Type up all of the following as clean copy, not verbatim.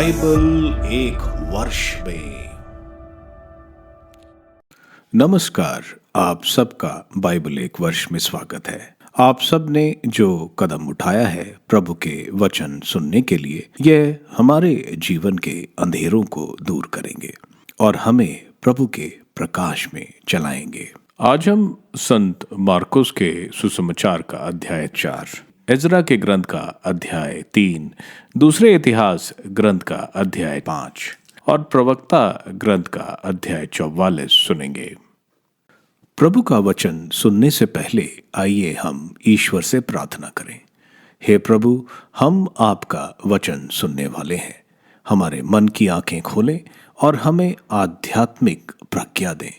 Bible एक वर्ष में। नमस्कार, आप सबका बाइबल एक वर्ष में स्वागत है। आप सब ने जो कदम उठाया है प्रभु के वचन सुनने के लिए, यह हमारे जीवन के अंधेरों को दूर करेंगे और हमें प्रभु के प्रकाश में चलाएंगे। आज हम संत मार्कुस के सुसमाचार का अध्याय 4, एजरा के ग्रंथ का अध्याय 3, दूसरे इतिहास ग्रंथ का अध्याय 5 और प्रवक्ता ग्रंथ का अध्याय 44 सुनेंगे। प्रभु का वचन सुनने से पहले आइए हम ईश्वर से प्रार्थना करें। हे प्रभु, हम आपका वचन सुनने वाले हैं। हमारे मन की आंखें खोलें और हमें आध्यात्मिक प्रज्ञा दें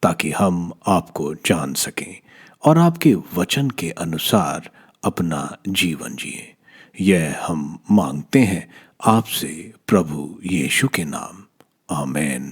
ताकि हम आपको जान सकें और आपके वचन के अनुसार अपना जीवन जिए। यह हम मांगते हैं आपसे प्रभु यीशु के नाम, आमीन।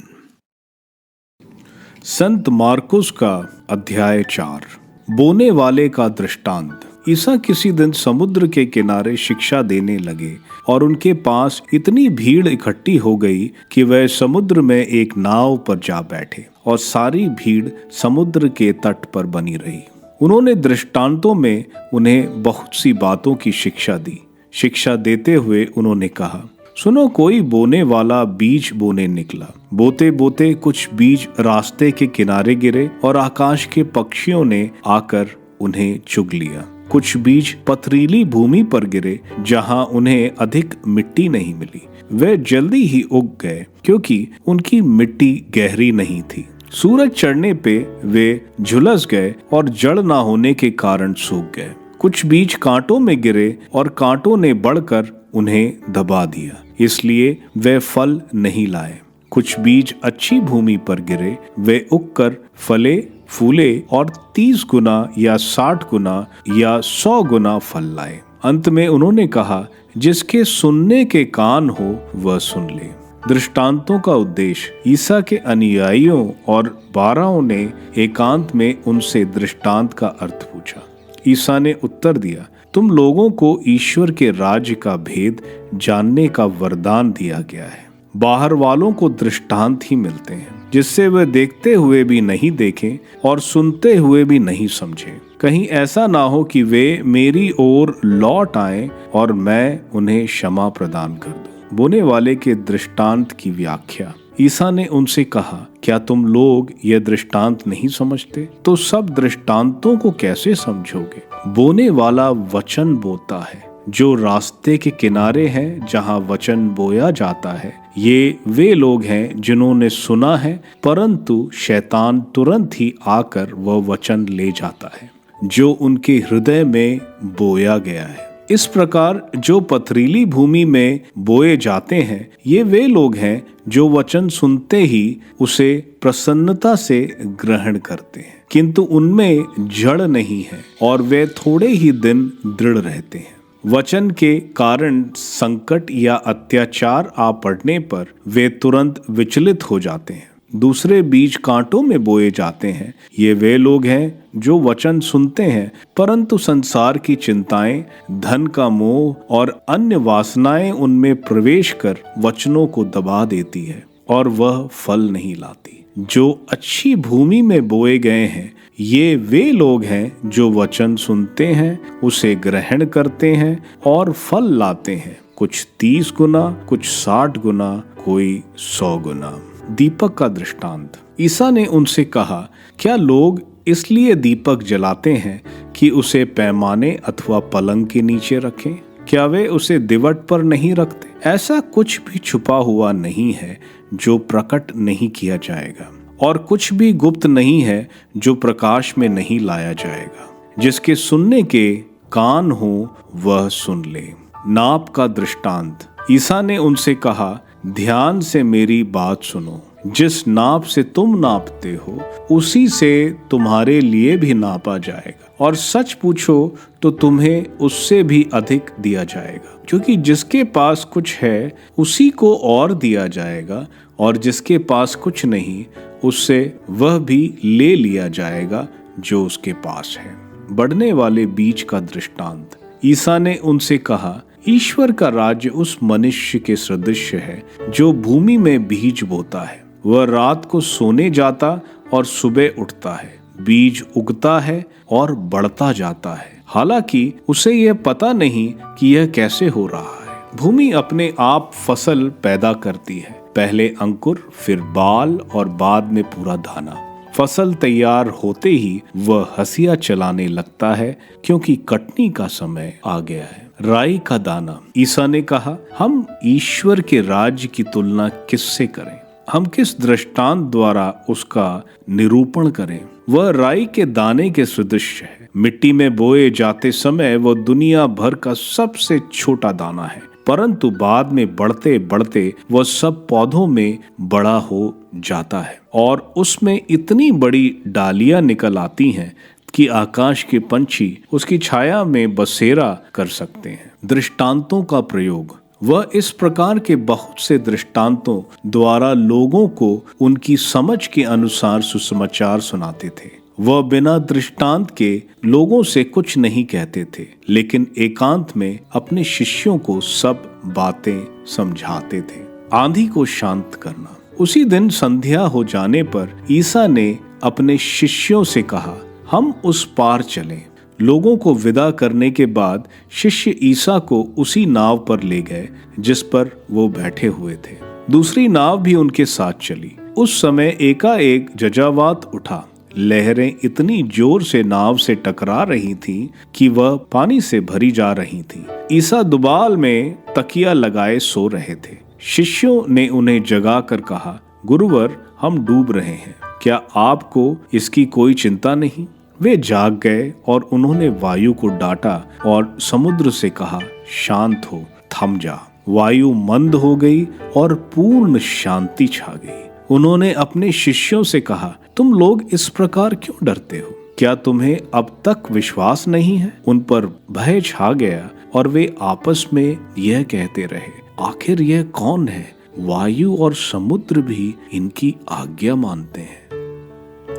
संत मार्कुस का अध्याय 4, बोने वाले का दृष्टांत। ईसा किसी दिन समुद्र के किनारे शिक्षा देने लगे और उनके पास इतनी भीड़ इकट्ठी हो गई कि वह समुद्र में एक नाव पर जा बैठे और सारी भीड़ समुद्र के तट पर बनी रही। उन्होंने दृष्टांतों में उन्हें बहुत सी बातों की शिक्षा दी। शिक्षा देते हुए उन्होंने कहा, सुनो, कोई बोने वाला बीज बोने निकला। बोते बोते कुछ बीज रास्ते के किनारे गिरे और आकाश के पक्षियों ने आकर उन्हें चुग लिया। कुछ बीज पथरीली भूमि पर गिरे जहां उन्हें अधिक मिट्टी नहीं मिली। वे जल्दी ही उग गए क्योंकि उनकी मिट्टी गहरी नहीं थी। सूरज चढ़ने पे वे झुलस गए और जड़ ना होने के कारण सूख गए। कुछ बीज कांटों में गिरे और कांटों ने बढ़कर उन्हें दबा दिया, इसलिए वे फल नहीं लाए। कुछ बीज अच्छी भूमि पर गिरे, वे उगकर फले फूले और 30 गुना या 60 गुना या 100 गुना फल लाए। अंत में उन्होंने कहा, जिसके सुनने के कान हो वह सुन ले। दृष्टांतों का उद्देश्य। ईसा के अनुयायियों और 12 ने एकांत में उनसे दृष्टांत का अर्थ पूछा। ईसा ने उत्तर दिया, तुम लोगों को ईश्वर के राज्य का भेद जानने का वरदान दिया गया है। बाहर वालों को दृष्टांत ही मिलते हैं, जिससे वे देखते हुए भी नहीं देखें और सुनते हुए भी नहीं समझें। कहीं ऐसा ना हो कि वे मेरी ओर लौट आएं और मैं उन्हें क्षमा प्रदान कर दूं। बोने वाले के दृष्टांत की व्याख्या। ईसा ने उनसे कहा, क्या तुम लोग यह दृष्टांत नहीं समझते? तो सब दृष्टांतों को कैसे समझोगे? बोने वाला वचन बोता है जो रास्ते के किनारे हैं जहां वचन बोया जाता है। ये वे लोग हैं जिन्होंने सुना है, परंतु शैतान तुरंत ही आकर वह वचन ले जाता है जो उनके हृदय में बोया गया है। इस प्रकार जो पथरीली भूमि में बोए जाते हैं, ये वे लोग हैं जो वचन सुनते ही उसे प्रसन्नता से ग्रहण करते हैं, किंतु उनमें जड़ नहीं है और वे थोड़े ही दिन दृढ़ रहते हैं। वचन के कारण संकट या अत्याचार आ पड़ने पर वे तुरंत विचलित हो जाते हैं। दूसरे बीज कांटों में बोए जाते हैं। ये वे लोग हैं जो वचन सुनते हैं, परंतु संसार की चिंताएं, धन का मोह और अन्य वासनाएं उनमें प्रवेश कर वचनों को दबा देती है और वह फल नहीं लाती। जो अच्छी भूमि में बोए गए हैं, ये वे लोग हैं जो वचन सुनते हैं, उसे ग्रहण करते हैं और फल लाते हैं, कुछ 30 गुना, कुछ 60 गुना, कोई 100 गुना। दीपक का दृष्टांत। ईसा ने उनसे कहा, क्या लोग इसलिए दीपक जलाते हैं कि उसे पैमाने अथवा पलंग के नीचे रखें? क्या वे उसे दिवट पर नहीं रखते? ऐसा कुछ भी छुपा हुआ नहीं है जो प्रकट नहीं किया जाएगा, और कुछ भी गुप्त नहीं है जो प्रकाश में नहीं लाया जाएगा। जिसके सुनने के कान हो वह सुन ले। नाप का दृष्टांत। ईसा ने उनसे कहा, ध्यान से मेरी बात सुनो। जिस नाप से तुम नापते हो उसी से तुम्हारे लिए भी नापा जाएगा, और सच पूछो तो तुम्हें उससे भी अधिक दिया जाएगा। क्योंकि जिसके पास कुछ है उसी को और दिया जाएगा, और जिसके पास कुछ नहीं उससे वह भी ले लिया जाएगा जो उसके पास है। बढ़ने वाले बीज का दृष्टांत। ईसा ने उनसे कहा, ईश्वर का राज्य उस मनुष्य के सदृश है जो भूमि में बीज बोता है। वह रात को सोने जाता और सुबह उठता है, बीज उगता है और बढ़ता जाता है, हालांकि उसे यह पता नहीं कि यह कैसे हो रहा है। भूमि अपने आप फसल पैदा करती है, पहले अंकुर, फिर बाल और बाद में पूरा दाना। फसल तैयार होते ही वह हंसिया चलाने लगता है क्योंकि कटनी का समय आ गया है। राई का दाना। ईसा ने कहा, हम ईश्वर के राज्य की तुलना किससे करें? हम किस दृष्टांत द्वारा उसका निरूपण करें? वह राई के दाने के सदृश है। मिट्टी में बोए जाते समय वह दुनिया भर का सबसे छोटा दाना है, परंतु बाद में बढ़ते बढ़ते वह सब पौधों में बड़ा हो जाता है और उसमें इतनी बड़ी डालियां निकल आती हैं कि आकाश के पंछी उसकी छाया में बसेरा कर सकते हैं। दृष्टांतों का प्रयोग। वह इस प्रकार के बहुत से दृष्टांतों द्वारा लोगों को उनकी समझ के अनुसार सुसमाचार सुनाते थे। वह बिना दृष्टांत के लोगों से कुछ नहीं कहते थे, लेकिन एकांत में अपने शिष्यों को सब बातें समझाते थे। आंधी को शांत करना। उसी दिन संध्या हो जाने पर ईसा ने अपने शिष्यों से कहा, हम उस पार चलें। लोगों को विदा करने के बाद शिष्य ईसा को उसी नाव पर ले गए जिस पर वो बैठे हुए थे। दूसरी नाव भी उनके साथ चली। उस समय एकाएक जजावात उठा। लहरें इतनी जोर से नाव से टकरा रही थीं कि वह पानी से भरी जा रही थी। ईसा दुबाल में तकिया लगाए सो रहे थे। शिष्यों ने उन्हें जगाकर कहा, गुरुवर, हम डूब रहे हैं, क्या आपको इसकी कोई चिंता नहीं? वे जाग गए और उन्होंने वायु को डांटा और समुद्र से कहा, शांत हो, थम जा। वायु मंद हो गई और पूर्ण शांति छा गई। उन्होंने अपने शिष्यों से कहा, तुम लोग इस प्रकार क्यों डरते हो? क्या तुम्हें अब तक विश्वास नहीं है? उन पर भय छा गया और वे आपस में यह कहते रहे, आखिर यह कौन है? वायु और समुद्र भी इनकी आज्ञा मानते हैं।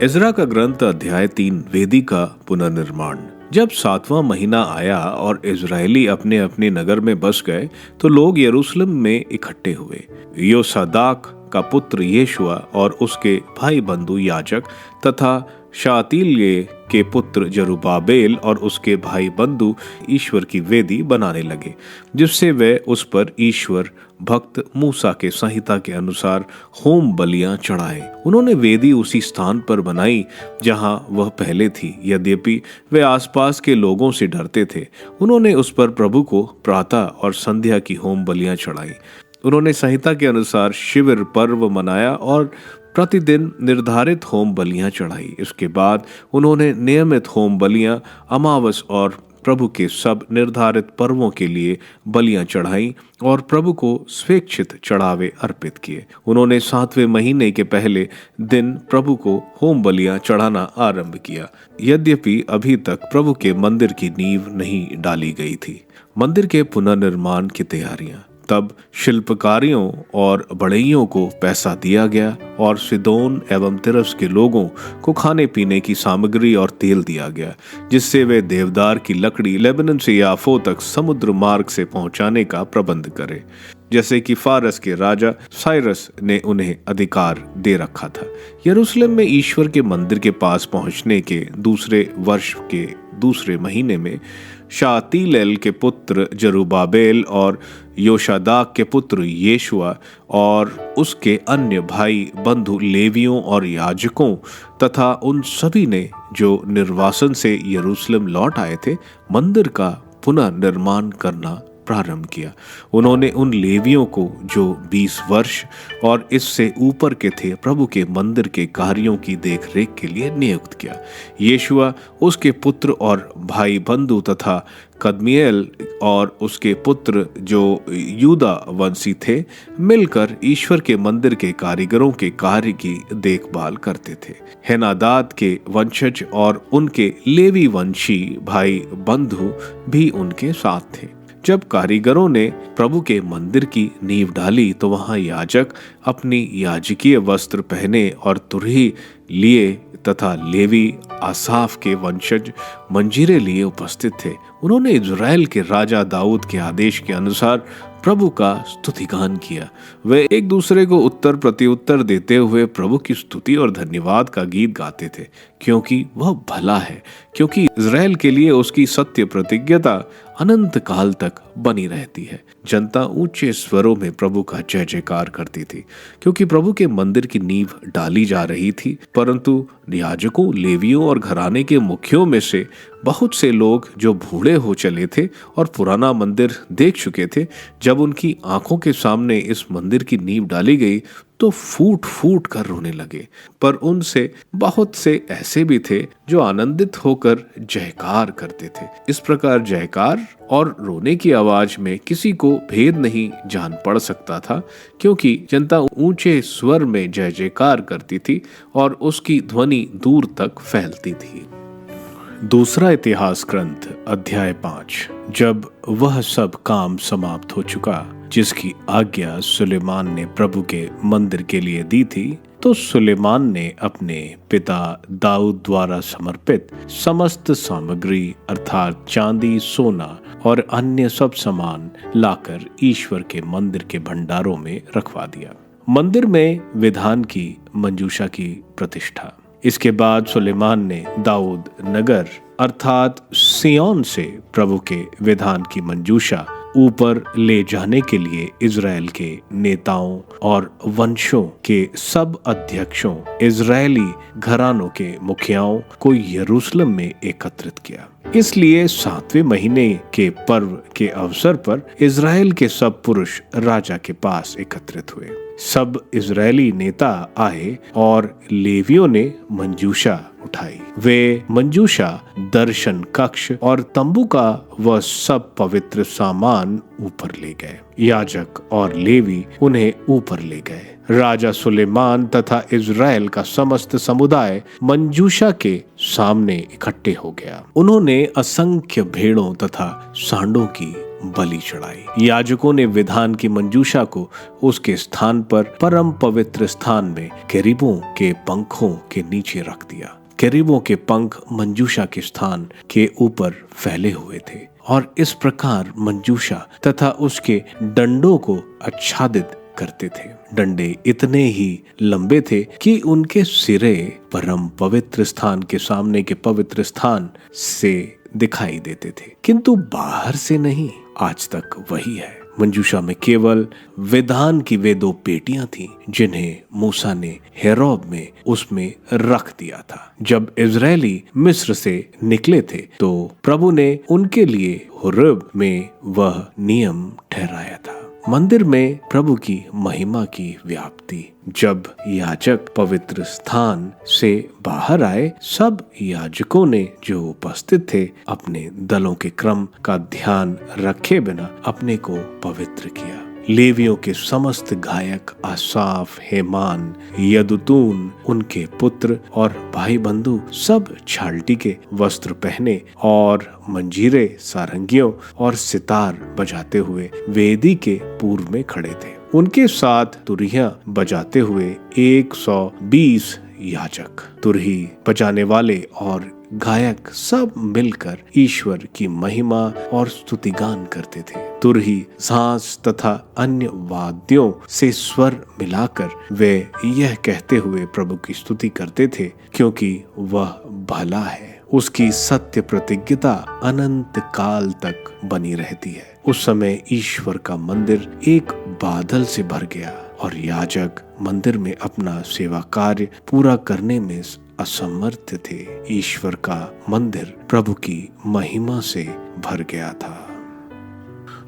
इज़रा का ग्रंथ अध्याय 3। वेदी का पुनर्निर्माण। जब 7वां महीना आया और इजरायली अपने अपने नगर में बस गए तो लोग यरूशलेम में इकट्ठे हुए। योसादाक का पुत्र यीशुआ और उसके भाई बंधु याजक तथा शातिल्य के पुत्र जरुब्बाबेल और उसके भाई बंधु ईश्वर की वेदी बनाने लगे, जिससे वे उस पर ईश्वर भक्त मूसा के संहिता के अनुसार होम बलियां चढ़ाए। उन्होंने वेदी उसी स्थान पर बनाई जहां वह पहले थी। यद्यपि वे आसपास के लोगों से डरते थे, उन्होंने उस पर प्रभु को प्रातः और संध्या की होम बलियां चढ़ाई। उन्होंने संहिता के अनुसार शिविर पर्व मनाया और प्रतिदिन निर्धारित होम बलियां चढ़ाई। इसके बाद उन्होंने नियमित होम बलियां, अमावस और प्रभु के सब निर्धारित पर्वों के लिए बलियां चढ़ाई और प्रभु को स्वेच्छित चढ़ावे अर्पित किए। उन्होंने 7वें महीने के पहले दिन प्रभु को होम बलियां चढ़ाना आरंभ किया। यद्यपि अभी तक प्रभु के मंदिर की नींव नहीं डाली गई थी। मंदिर के पुनर्निर्माण की तैयारियां। तब शिल्पकारियों और बढ़इयों को पैसा दिया गया और सिदोन एवं तिरस के लोगों को खाने पीने की सामग्री और तेल दिया गया, जिससे वे देवदार की लकड़ी लेबनन से याफो तक समुद्र मार्ग से पहुंचाने का प्रबंध करें, जैसे कि फारस के राजा साइरस ने उन्हें अधिकार दे रखा था। यरूशलेम में ईश्वर के मंदिर के पास पहुंचने के दूसरे वर्ष के दूसरे महीने में शातिलेल के पुत्र जरुब्बाबेल और योशादाक के पुत्र यीशुआ और उसके अन्य भाई बंधु लेवियों और याजकों तथा उन सभी ने जो निर्वासन से यरूशलेम लौट आए थे, मंदिर का पुनः निर्माण करना प्रारंभ किया। उन्होंने उन लेवियों को जो 20 वर्ष और इससे ऊपर के थे प्रभु के मंदिर के कार्यों की देखरेख के लिए नियुक्त किया। यीशुआ, उसके पुत्र और भाई बंधु तथा कदमिएल और उसके पुत्र जो यूदा वंशी थे मिलकर ईश्वर के मंदिर के कारीगरों के कार्य की देखभाल करते थे। हेनादाद के वंशज और उनके लेवी वंशी भाई बंधु भी उनके साथ थे। जब कारीगरों ने प्रभु के मंदिर की नींव डाली तो वहां याजक अपनी याजकीय वस्त्र पहने और तुरही लिए तथा लेवी आसाफ के वंशज मंजीरे लिए उपस्थित थे। उन्होंने इज़राइल के राजा दाऊद के आदेश के अनुसार प्रभु का स्तुतिगान किया। वे एक दूसरे को उत्तर प्रत्युत्तर देते हुए प्रभु की स्तुति और धन्यवाद का गीत गाते थे, क्योंकि वह भला है, क्योंकि इज़राइल के लिए उसकी सत्य प्रतिज्ञता अनंत काल तक बनी रहती है। जनता ऊंचे स्वरों में प्रभु का जय जयकार करती थी, क्योंकि प्रभु के मंदिर की नींव डाली जा रही थी। परंतु याजकों, लेवियों और घराने के मुखियों में से बहुत से लोग जो बूढ़े हो चले थे और पुराना मंदिर देख चुके थे, जब उनकी आंखों के सामने इस मंदिर की नींव डाली गई तो फूट फूट कर रोने लगे। पर उनसे बहुत से ऐसे भी थे जो आनंदित होकर जयकार करते थे। इस प्रकार जयकार और रोने की आवाज में किसी को भेद नहीं जान पड़ सकता था, क्योंकि जनता ऊंचे स्वर में जय जयकार करती थी और उसकी ध्वनि दूर तक फैलती थी। दूसरा इतिहास ग्रंथ अध्याय 5। जब वह सब काम समाप्त हो चुका जिसकी आज्ञा सुलेमान ने प्रभु के मंदिर के लिए दी थी, तो सुलेमान ने अपने पिता दाऊद द्वारा समर्पित समस्त सामग्री अर्थात चांदी, सोना और अन्य सब सामान लाकर ईश्वर के मंदिर के भंडारों में रखवा दिया। मंदिर में विधान की मंजूषा की प्रतिष्ठा। इसके बाद सुलेमान ने दाऊद नगर अर्थात सिय्योन से प्रभु के विधान की मंजूषा ऊपर ले जाने के लिए इज़राइल के नेताओं और वंशों के सब अध्यक्षों, इज़राइली घरानों के मुखियाओं को यरूशलेम में एकत्रित किया। इसलिए 7वें महीने के पर्व के अवसर पर इज़राइल के सब पुरुष राजा के पास एकत्रित हुए। सब इज़राइली नेता आए और लेवियों ने मंजूषा उठाई। वे मंजूषा, दर्शन कक्ष और तंबू का वह सब पवित्र सामान ऊपर ले गए। याजक और लेवी उन्हें ऊपर ले गए। राजा सुलेमान तथा इज़राइल का समस्त समुदाय मंजूषा के सामने इकट्ठे हो गया। उन्होंने असंख्य भेड़ों तथा सांडों की बलि चढ़ाई। याजकों ने विधान की मंजूषा को उसके स्थान पर परम पवित्र स्थान में केरूबों के पंखों के नीचे रख दिया। केरूबों के पंख मंजूषा के स्थान के ऊपर फैले हुए थे और इस प्रकार मंजूषा तथा उसके डंडों को आच्छादित करते थे। डंडे इतने ही लंबे थे कि उनके सिरे परम पवित्र स्थान के सामने के पवित्र स्थान से दिखाई देते थे, किंतु बाहर से नहीं। आज तक वही है। मंजूषा में केवल विधान की वे 2 पेटियां थीं, जिन्हें मूसा ने हेरोब में उसमें रख दिया था। जब इज़राइली मिस्र से निकले थे तो प्रभु ने उनके लिए होरेब में वह नियम ठहराया था। मंदिर में प्रभु की महिमा की व्याप्ति। जब याजक पवित्र स्थान से बाहर आए, सब याजकों ने जो उपस्थित थे अपने दलों के क्रम का ध्यान रखे बिना अपने को पवित्र किया। लेवियों के समस्त गायक आसाफ, हेमान, यदुतून, उनके पुत्र और भाई बंधु सब छालटी के वस्त्र पहने और मंजीरे, सारंगियों और सितार बजाते हुए वेदी के पूर्व में खड़े थे। उनके साथ तुरहियां बजाते हुए 120 याजक, तुरही बजाने वाले और गायक सब मिलकर ईश्वर की महिमा और स्तुतिगान करते थे। तुरही, सांस तथा अन्य वाद्यों से स्वर मिलाकर वे यह कहते हुए प्रभु की स्तुति करते थे, क्योंकि वह भला है, उसकी सत्य प्रतिज्ञता अनंत काल तक बनी रहती है। उस समय ईश्वर का मंदिर एक बादल से भर गया और याजक मंदिर में अपना सेवा कार्य पूरा करने में असमर्थ थे। ईश्वर का मंदिर प्रभु की महिमा से भर गया था।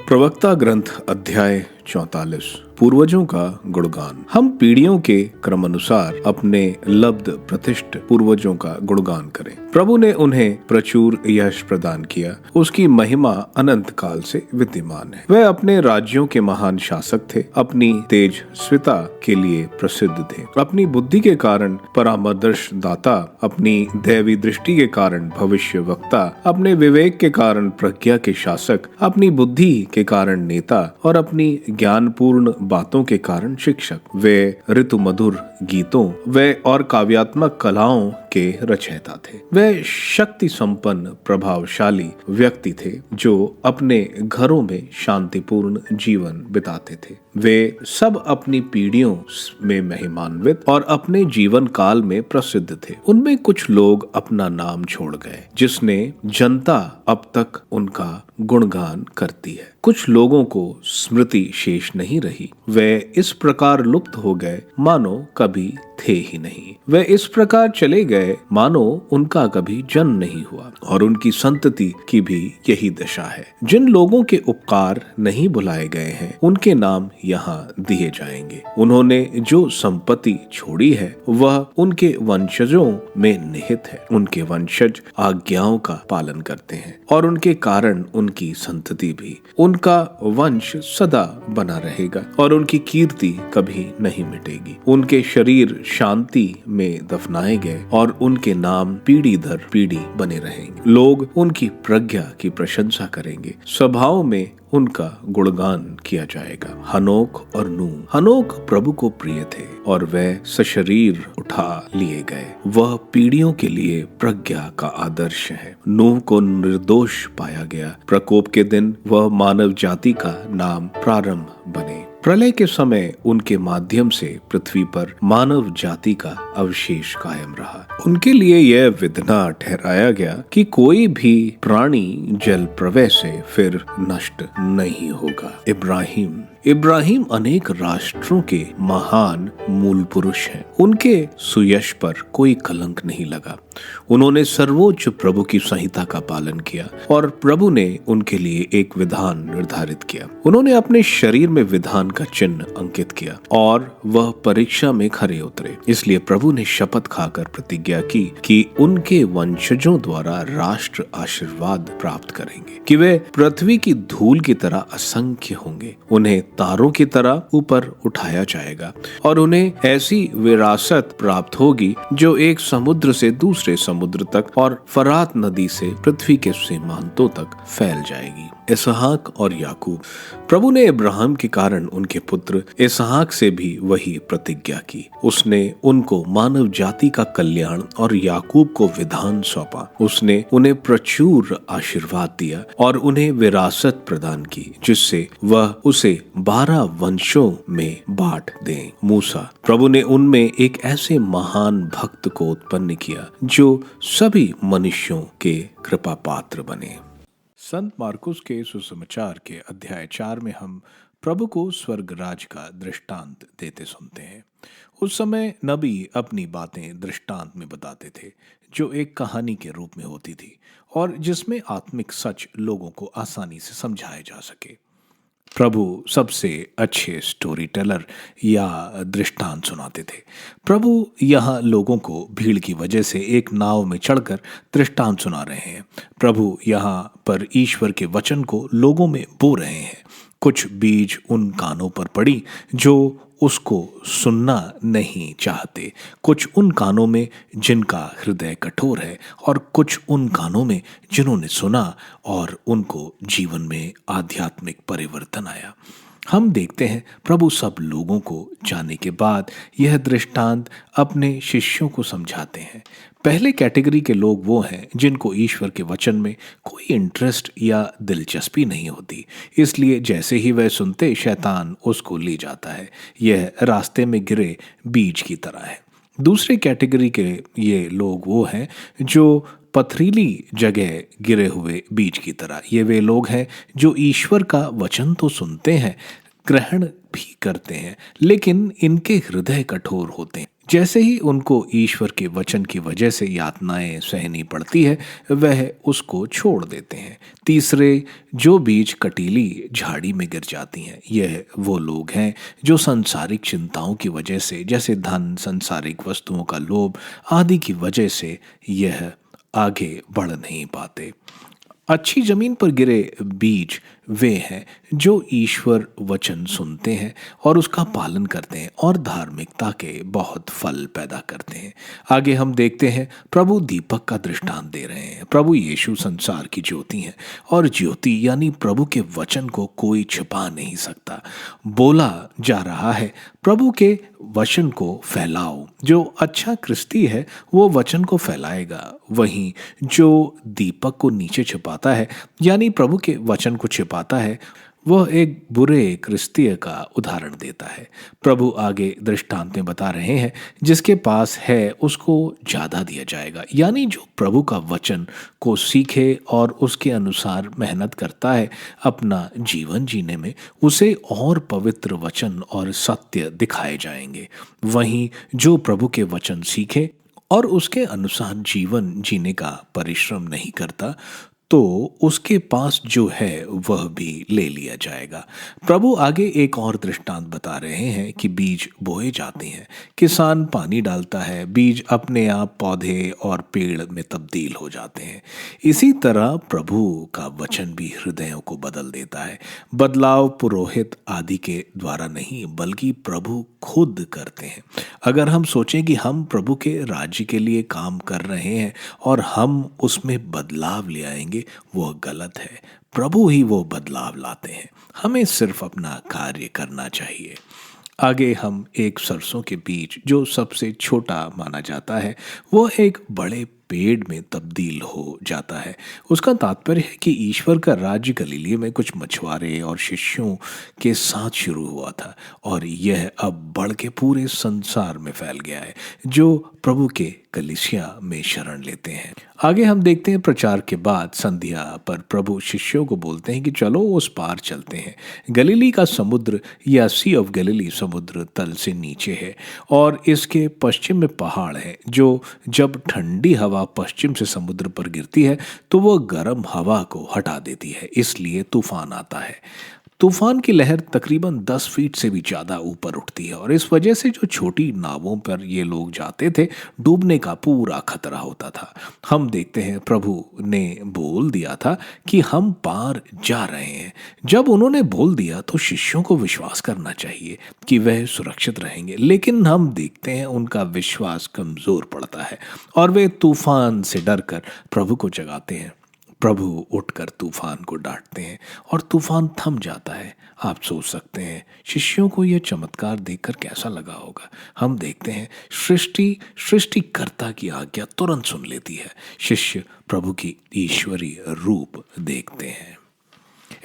प्रवक्ता ग्रंथ अध्याय 44। पूर्वजों का गुणगान। हम पीढ़ियों के क्रमानुसार अपने लब्ध प्रतिष्ठ पूर्वजों का गुणगान करें। प्रभु ने उन्हें प्रचुर यश प्रदान किया, उसकी महिमा अनंत काल से विद्यमान है। वह अपने राज्यों के महान शासक थे, अपनी तेजस्विता के लिए प्रसिद्ध थे, अपनी बुद्धि के कारण परामर्श दाता, अपनी दैवी दृष्टि के कारण भविष्य वक्ता, अपने विवेक के कारण प्रज्ञा के शासक, अपनी बुद्धि के कारण नेता और अपनी ज्ञानपूर्ण बातों के कारण शिक्षक। वे ऋतु मधुर गीतों वे और काव्यात्मक कलाओं के रचयिता थे। वे शक्ति संपन्न प्रभावशाली व्यक्ति थे जो अपने घरों में शांतिपूर्ण जीवन बिताते थे। वे सब अपनी पीढ़ियों में महिमान्वित और अपने जीवन काल में प्रसिद्ध थे। उनमें कुछ लोग अपना नाम छोड़ गए, जिसने जनता अब तक उनका गुणगान करती है। कुछ लोगों को स्मृति शेष नहीं रही। वे इस प्रकार लुप्त हो गए मानो कभी थे ही नहीं। वे इस प्रकार चले गए मानो उनका कभी जन्म नहीं हुआ, और उनकी संतति की भी यही दशा है। जिन लोगों के उपकार नहीं भुलाए गए हैं, उनके नाम यहाँ दिए जाएंगे। उन्होंने जो संपत्ति छोड़ी है वह उनके वंशजों में निहित है। उनके वंशज आज्ञाओं का पालन करते हैं और उनके कारण उनकी संतति भी। उनका वंश सदा बना रहेगा और उनकी कीर्ति कभी नहीं मिटेगी। उनके शरीर शांति में दफनाए गए और उनके नाम पीढ़ी दर पीढ़ी बने रहेंगे। लोग उनकी प्रज्ञा की प्रशंसा करेंगे, सभाओं में उनका गुणगान किया जाएगा। हनोक और नूह। हनोक प्रभु को प्रिय थे और वह सशरीर उठा लिए गए। वह पीढ़ियों के लिए प्रज्ञा का आदर्श है। नूह को निर्दोष पाया गया। प्रकोप के दिन वह मानव जाति का नाम प्रारंभ बने। प्रलय के समय उनके माध्यम से पृथ्वी पर मानव जाति का अवशेष कायम रहा। उनके लिए यह विधना ठहराया गया कि कोई भी प्राणी जल प्रलय से फिर नष्ट नहीं होगा। इब्राहिम अनेक राष्ट्रों के महान मूल पुरुष हैं। उनके सुयश पर कोई कलंक नहीं लगा। उन्होंने सर्वोच्च प्रभु की संहिता का पालन किया और प्रभु ने उनके लिए एक विधान निर्धारित किया। उन्होंने अपने शरीर में विधान का चिन्ह अंकित किया और वह परीक्षा में खरे उतरे। इसलिए प्रभु ने शपथ खाकर प्रतिज्ञा की कि उनके वंशजों द्वारा राष्ट्र आशीर्वाद प्राप्त करेंगे, कि वे पृथ्वी की धूल की तरह असंख्य होंगे। उन्हें तारों की तरह ऊपर उठाया जाएगा और उन्हें ऐसी विरासत प्राप्त होगी जो एक समुद्र से दूसरे समुद्र तक और फरात नदी से पृथ्वी के सीमांतों तक फैल जाएगी। इसहाक और याकूब। प्रभु ने इब्राहिम के कारण उनके पुत्र इसहाक से भी वही प्रतिज्ञा की। उसने उनको मानव जाति का कल्याण और याकूब को विधान सौंपा। उसने उन्हें प्रचुर आशीर्वाद दिया और उन्हें विरासत प्रदान की, जिससे वह उसे 12 वंशों में बांट दें। मूसा। प्रभु ने उनमें एक ऐसे महान भक्त को उत्पन्न किया जो सभी मनुष्यों के कृपा पात्र बने। संत मार्कुस के सुसमाचार के अध्याय 4 में हम प्रभु को स्वर्ग राज का दृष्टांत देते सुनते हैं। उस समय नबी अपनी बातें दृष्टांत में बताते थे, जो एक कहानी के रूप में होती थी और जिसमें आत्मिक सच लोगों को आसानी से समझाया जा सके। प्रभु सबसे अच्छे स्टोरी टेलर या दृष्टांत सुनाते थे। प्रभु यहाँ लोगों को भीड़ की वजह से एक नाव में चढ़कर दृष्टांत सुना रहे हैं। प्रभु यहाँ पर ईश्वर के वचन को लोगों में बो रहे हैं। कुछ बीज उन कानों पर पड़ी जो उसको सुनना नहीं चाहते, कुछ उन कानों में जिनका हृदय कठोर है और कुछ उन कानों में जिन्होंने सुना और उनको जीवन में आध्यात्मिक परिवर्तन आया। हम देखते हैं प्रभु सब लोगों को जाने के बाद यह दृष्टांत अपने शिष्यों को समझाते हैं। पहले कैटेगरी के लोग वो हैं जिनको ईश्वर के वचन में कोई इंटरेस्ट या दिलचस्पी नहीं होती, इसलिए जैसे ही वह सुनते शैतान उसको ले जाता है। यह रास्ते में गिरे बीज की तरह है। दूसरे कैटेगरी के ये लोग वो हैं जो पथरीली जगह गिरे हुए बीज की तरह। ये वे लोग हैं जो ईश्वर का वचन तो सुनते हैं, ग्रहण भी करते हैं, लेकिन इनके हृदय कठोर होते हैं। जैसे ही उनको ईश्वर के वचन की वजह से यातनाएं सहनी पड़ती है, वह उसको छोड़ देते हैं। तीसरे, जो बीज कटीली झाड़ी में गिर जाती हैं, यह वो लोग हैं जो सांसारिक चिंताओं की वजह से, जैसे धन, सांसारिक वस्तुओं का लोभ आदि की वजह से, यह आगे बढ़ नहीं पाते। अच्छी जमीन पर गिरे बीज वे हैं जो ईश्वर वचन सुनते हैं और उसका पालन करते हैं और धार्मिकता के बहुत फल पैदा करते हैं। आगे हम देखते हैं प्रभु दीपक का दृष्टांत दे रहे हैं। प्रभु यीशु संसार की ज्योति हैं और ज्योति यानी प्रभु के वचन को कोई छिपा नहीं सकता। बोला जा रहा है, प्रभु के वचन को फैलाओ। जो अच्छा क्रिस्ती है वो वचन को फैलाएगा। वहीं जो दीपक को नीचे छिपाता है यानी प्रभु के वचन को छिपाता है, वह एक बुरे क्रिस्तीय का उदाहरण देता है। प्रभु आगे दृष्टांत में बता रहे हैं, जिसके पास है उसको ज्यादा दिया जाएगा, यानी जो प्रभु का वचन को सीखे और उसके अनुसार मेहनत करता है अपना जीवन जीने में, उसे और पवित्र वचन और सत्य दिखाए जाएंगे। वहीं जो प्रभु के वचन सीखे और उसके अनुसार जीवन जीने का परिश्रम नहीं करता, तो उसके पास जो है वह भी ले लिया जाएगा। प्रभु आगे एक और दृष्टांत बता रहे हैं कि बीज बोए जाते हैं, किसान पानी डालता है, बीज अपने आप पौधे और पेड़ में तब्दील हो जाते हैं। इसी तरह प्रभु का वचन भी हृदयों को बदल देता है। बदलाव पुरोहित आदि के द्वारा नहीं, बल्कि प्रभु खुद करते हैं। अगर हम सोचें कि हम प्रभु के राज्य के लिए काम कर रहे हैं और हम उसमें बदलाव ले आएंगे, वो गलत है। प्रभु ही वो बदलाव लाते हैं, हमें सिर्फ अपना कार्य करना चाहिए। आगे हम एक सरसों के बीज, जो सबसे छोटा माना जाता है, वो एक बड़े पेड़ में तब्दील हो जाता है। उसका तात्पर्य है कि ईश्वर का राज्य गलीलिया में कुछ मछुआरे और शिष्यों के साथ शुरू हुआ था और यह अब बढ़ के पूरे संसार में फैल गया है, जो प्रभु के कलीसिया में शरण लेते हैं। आगे हम देखते हैं प्रचार के बाद संध्या पर प्रभु शिष्यों को बोलते हैं कि चलो उस पार चलते हैं। गलीली का समुद्र या सी ऑफ गलीली समुद्र तल से नीचे है और इसके पश्चिम में पहाड़ है, जो जब ठंडी हवा पश्चिम से समुद्र पर गिरती है तो वह गर्म हवा को हटा देती है, इसलिए तूफान आता है। तूफान की लहर तकरीबन 10 फीट से भी ज़्यादा ऊपर उठती है और इस वजह से जो छोटी नावों पर ये लोग जाते थे, डूबने का पूरा खतरा होता था। हम देखते हैं प्रभु ने बोल दिया था कि हम पार जा रहे हैं। जब उन्होंने बोल दिया तो शिष्यों को विश्वास करना चाहिए कि वह सुरक्षित रहेंगे, लेकिन हम देखते हैं उनका विश्वास कमज़ोर पड़ता है और वे तूफान से डरकर प्रभु को जगाते हैं। प्रभु उठकर तूफान को डांटते हैं और तूफान थम जाता है। आप सोच सकते हैं शिष्यों को यह चमत्कार देखकर कैसा लगा होगा। हम देखते हैं सृष्टिकर्ता की आज्ञा तुरंत सुन लेती है। शिष्य प्रभु की ईश्वरीय रूप देखते हैं।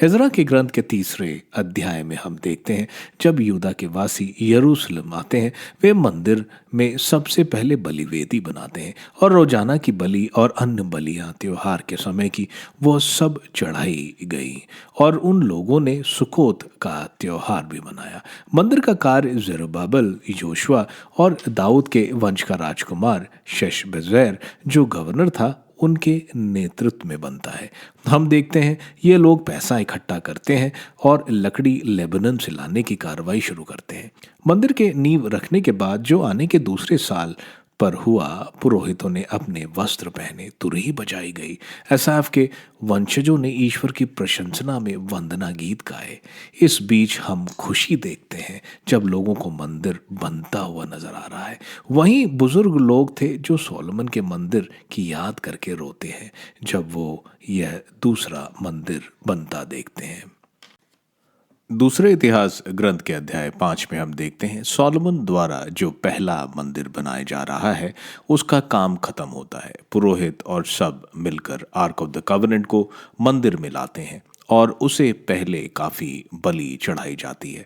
इज़रा के ग्रंथ के 3 अध्याय में हम देखते हैं, जब यूदा के वासी यरूशलेम आते हैं, वे मंदिर में सबसे पहले बलिवेदी बनाते हैं और रोजाना की बलि और अन्य बलियां त्योहार के समय की वो सब चढ़ाई गई और उन लोगों ने सुकोत का त्योहार भी मनाया। मंदिर का कार्य ज़रुब्बाबेल, योशुआ और दाऊद के वंश का राजकुमार शशबज्ज़र, जो गवर्नर था, उनके नेतृत्व में बनता है। हम देखते हैं ये लोग पैसा इकट्ठा करते हैं और लकड़ी लेबनन से लाने की कार्रवाई शुरू करते हैं। मंदिर के नींव रखने के बाद जो आने के दूसरे साल पर हुआ, पुरोहितों ने अपने वस्त्र पहने, तुरही बजाई गई। असाफ के वंशजों ने ईश्वर की प्रशंसना में वंदना गीत गाए। इस बीच हम खुशी देखते हैं जब लोगों को मंदिर बनता हुआ नजर आ रहा है। वहीं बुजुर्ग लोग थे जो सोलोमन के मंदिर की याद करके रोते हैं जब वो यह दूसरा मंदिर बनता देखते हैं। दूसरे इतिहास ग्रंथ के अध्याय 5 में हम देखते हैं सोलोमन द्वारा जो पहला मंदिर बनाया जा रहा है उसका काम खत्म होता है। पुरोहित और सब मिलकर आर्क ऑफ द कवेनेंट को मंदिर में लाते हैं और उसे पहले काफी बलि चढ़ाई जाती है।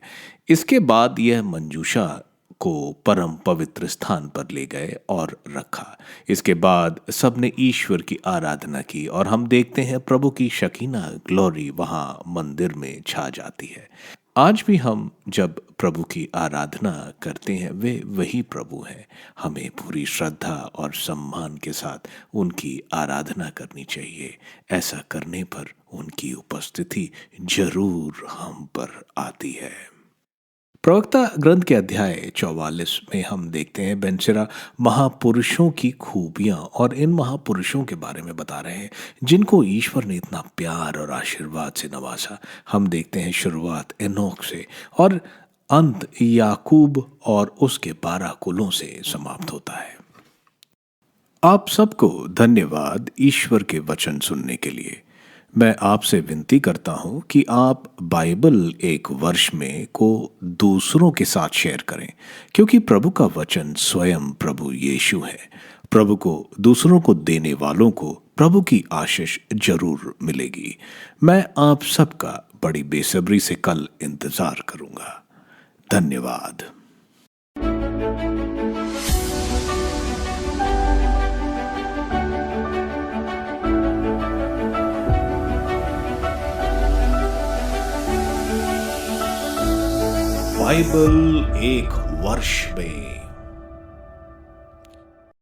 इसके बाद यह मंजूषा को परम पवित्र स्थान पर ले गए और रखा। इसके बाद सबने ईश्वर की आराधना की और हम देखते हैं प्रभु की शकीना ग्लोरी वहां मंदिर में छा जाती है। आज भी हम जब प्रभु की आराधना करते हैं, वे वही प्रभु हैं। हमें पूरी श्रद्धा और सम्मान के साथ उनकी आराधना करनी चाहिए। ऐसा करने पर उनकी उपस्थिति जरूर हम पर आती है। प्रवक्ता ग्रंथ के अध्याय 44 में हम देखते हैं बेंसिरा महापुरुषों की खूबियां और इन महापुरुषों के बारे में बता रहे हैं जिनको ईश्वर ने इतना प्यार और आशीर्वाद से नवाजा। हम देखते हैं शुरुआत एनोक से और अंत याकूब और उसके 12 कुलों से समाप्त होता है। आप सबको धन्यवाद ईश्वर के वचन सुनने के लिए। मैं आपसे विनती करता हूं कि आप बाइबल एक वर्ष में को दूसरों के साथ शेयर करें, क्योंकि प्रभु का वचन स्वयं प्रभु यीशु है। प्रभु को दूसरों को देने वालों को प्रभु की आशीष जरूर मिलेगी। मैं आप सबका बड़ी बेसब्री से कल इंतजार करूंगा। धन्यवाद। बाइबल एक वर्ष में